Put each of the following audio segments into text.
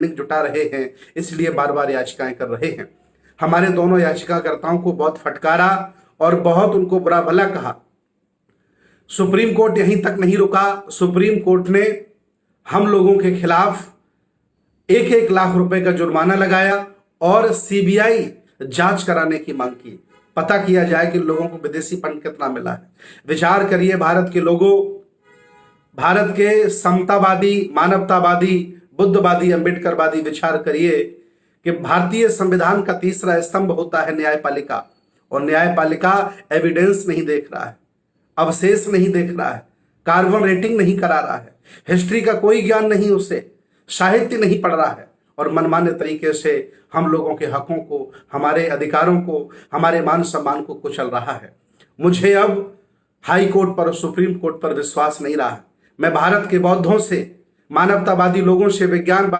जुटा रहे हैं, इसलिए बार बार याचिकाएं कर रहे हैं। हमारे दोनों याचिकाकर्ताओं को बहुत फटकारा और बहुत उनको बुरा भला कहा। सुप्रीम कोर्ट यहीं तक नहीं रुका। सुप्रीम कोर्ट ने हम लोगों के खिलाफ 1-1 लाख रुपए का जुर्माना लगाया और सीबीआई जांच कराने की मांग की। पता किया जाए कि लोगों को विदेशी फंड कितना मिला है। विचार करिए, भारत के लोगों, भारत के समतावादी, मानवतावादी, बुद्धवादी, अंबेडकरवादी विचार करिए कि भारतीय संविधान का तीसरा स्तंभ होता है न्यायपालिका, और न्यायपालिका एविडेंस नहीं देख रहा है, अवशेष नहीं देख रहा है, कार्बन रेटिंग नहीं करा रहा है, हिस्ट्री का कोई ज्ञान नहीं, उसे साहित्य नहीं पढ़ रहा है, और मनमाने तरीके से हम लोगों के हकों को, हमारे अधिकारों को, हमारे मान सम्मान को कुचल रहा है। मुझे अब हाई कोर्ट पर और सुप्रीम कोर्ट पर विश्वास नहीं रहा। मैं भारत के बौद्धों से, मानवतावादी लोगों से, विज्ञान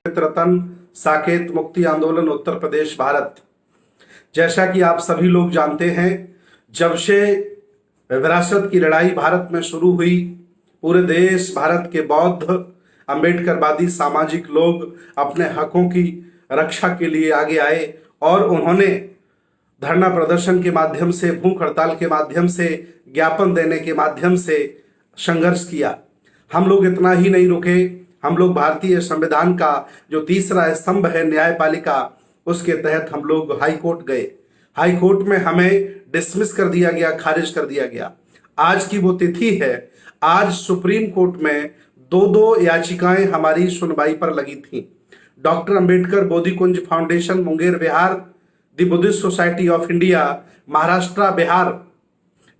रतन साकेत मुक्ति आंदोलन उत्तर प्रदेश भारत। जैसा कि आप सभी लोग जानते हैं, जब से विरासत की लड़ाई भारत में शुरू हुई, पूरे देश भारत के बौद्ध, अंबेडकरवादी, सामाजिक लोग अपने हकों की रक्षा के लिए आगे आए और उन्होंने धरना प्रदर्शन के माध्यम से, भूख हड़ताल के माध्यम से, ज्ञापन देने के माध्यम से संघर्ष किया। हम लोग इतना ही नहीं रुके, हम लोग भारतीय संविधान का जो तीसरा स्तंभ है न्यायपालिका, उसके तहत हम लोग हाई कोर्ट गए। हाई कोर्ट में हमें डिसमिस कर दिया गया, खारिज कर दिया गया। आज की वो तिथि है। आज सुप्रीम कोर्ट में 2-2 याचिकाएं हमारी सुनवाई पर लगी थी। Doctor Ambedkar Bodhikunj foundation Munger Bihar, the Buddhist society of India Maharashtra Bihar,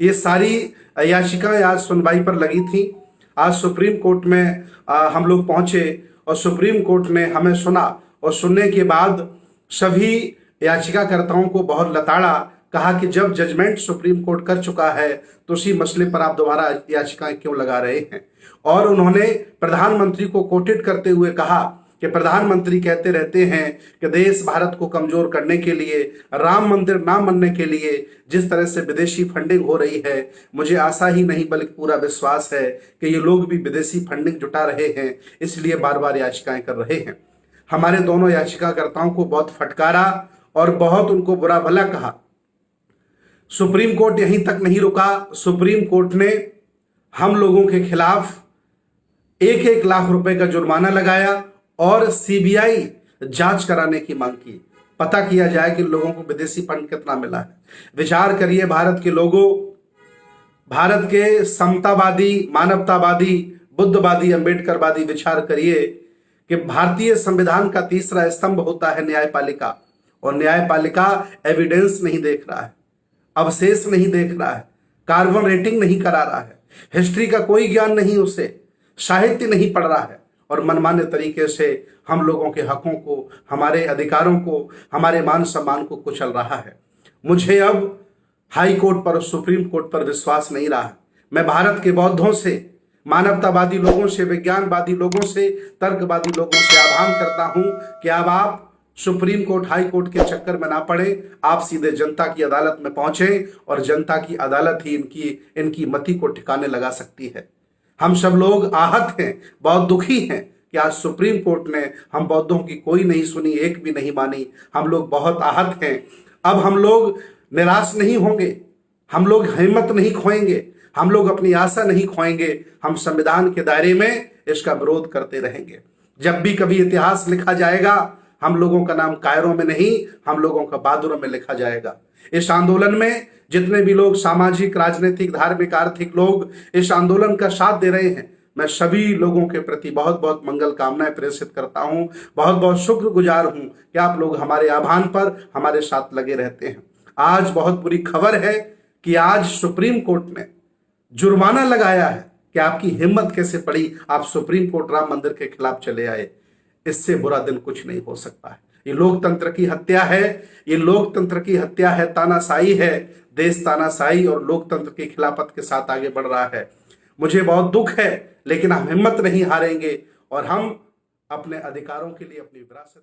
ये सारी याचिकाएं आज सुनवाई पर लगी थी। आज सुप्रीम कोर्ट में हम लोग पहुंचे और सुप्रीम कोर्ट ने हमें सुना, और सुनने के बाद सभी याचिकाकर्ताओं को बहुत लताड़ा, कहा कि जब जजमेंट सुप्रीम कोर्ट कर चुका है तो उसी मसले पर आप दोबारा याचिकाएं क्यों लगा रहे हैं। और उन्होंने प्रधानमंत्री को कोटेड करते हुए कहा कि प्रधानमंत्री कहते रहते हैं कि देश भारत को कमजोर करने के लिए, राम मंदिर ना बनने के लिए जिस तरह से विदेशी फंडिंग हो रही है, मुझे आशा ही नहीं बल्कि पूरा विश्वास है कि ये लोग भी विदेशी फंडिंग जुटा रहे हैं, इसलिए बार बार याचिकाएं कर रहे हैं। हमारे दोनों याचिकाकर्ताओं को बहुत फटकारा और बहुत उनको बुरा भला कहा। सुप्रीम कोर्ट यहीं तक नहीं रुका। सुप्रीम कोर्ट ने हम लोगों के खिलाफ 1-1 लाख रुपए का जुर्माना लगाया और सीबीआई जांच कराने की मांग की। पता किया जाए कि लोगों को विदेशी फंड कितना मिला है। विचार करिए, भारत के लोगों, भारत के समतावादी, मानवतावादी, बुद्धवादी, अंबेडकरवादी विचार करिए कि भारतीय संविधान का तीसरा स्तंभ होता है न्यायपालिका, और न्यायपालिका एविडेंस नहीं देख रहा है, अवशेष नहीं देख रहा है, कार्बन रेटिंग नहीं करा रहा है, हिस्ट्री का कोई ज्ञान नहीं, उसे साहित्य नहीं पढ़ रहा है, और मनमाने तरीके से हम लोगों के हकों को, हमारे अधिकारों को, हमारे मान सम्मान को कुचल रहा है। मुझे अब हाई कोर्ट पर और सुप्रीम कोर्ट पर विश्वास नहीं रहा। मैं भारत के बौद्धों से, मानवतावादी लोगों से, विज्ञानवादी लोगों से, तर्कवादी लोगों से आह्वान करता हूं कि अब आप सुप्रीम कोर्ट, हाई कोर्ट के चक्कर में ना पड़े, आप सीधे जनता की अदालत में पहुंचे, और जनता की अदालत ही इनकी मति को ठिकाने लगा सकती है। हम सब लोग आहत हैं, बहुत दुखी हैं कि आज सुप्रीम कोर्ट ने हम बौद्धों की कोई नहीं सुनी, एक भी नहीं मानी। हम लोग बहुत आहत हैं। अब हम लोग निराश नहीं होंगे, हम लोग हिम्मत नहीं खोएंगे, हम लोग अपनी आशा नहीं खोएंगे। हम संविधान के दायरे में इसका विरोध करते रहेंगे। जब भी कभी इतिहास लिखा जाएगा, हम लोगों का नाम कायरों में नहीं, हम लोगों का बहादुरों में लिखा जाएगा। इस आंदोलन में जितने भी लोग, सामाजिक, राजनीतिक, धार्मिक, आर्थिक लोग इस आंदोलन का साथ दे रहे हैं, मैं सभी लोगों के प्रति बहुत बहुत मंगल कामनाएं प्रेषित करता हूं। बहुत बहुत शुक्रगुजार हूं कि आप लोग हमारे आह्वान पर हमारे साथ लगे रहते हैं। आज बहुत बुरी खबर है कि आज सुप्रीम कोर्ट ने जुर्माना लगाया है कि आपकी हिम्मत कैसे पड़ी, आप सुप्रीम कोर्ट राम मंदिर के खिलाफ चले आए। इससे बुरा दिन कुछ नहीं हो सकता है। ये लोकतंत्र की हत्या है, ये लोकतंत्र की हत्या है, तानाशाही है। देश तानाशाही और लोकतंत्र की खिलाफत के साथ आगे बढ़ रहा है। मुझे बहुत दुख है, लेकिन हम हिम्मत नहीं हारेंगे और हम अपने अधिकारों के लिए, अपनी विरासत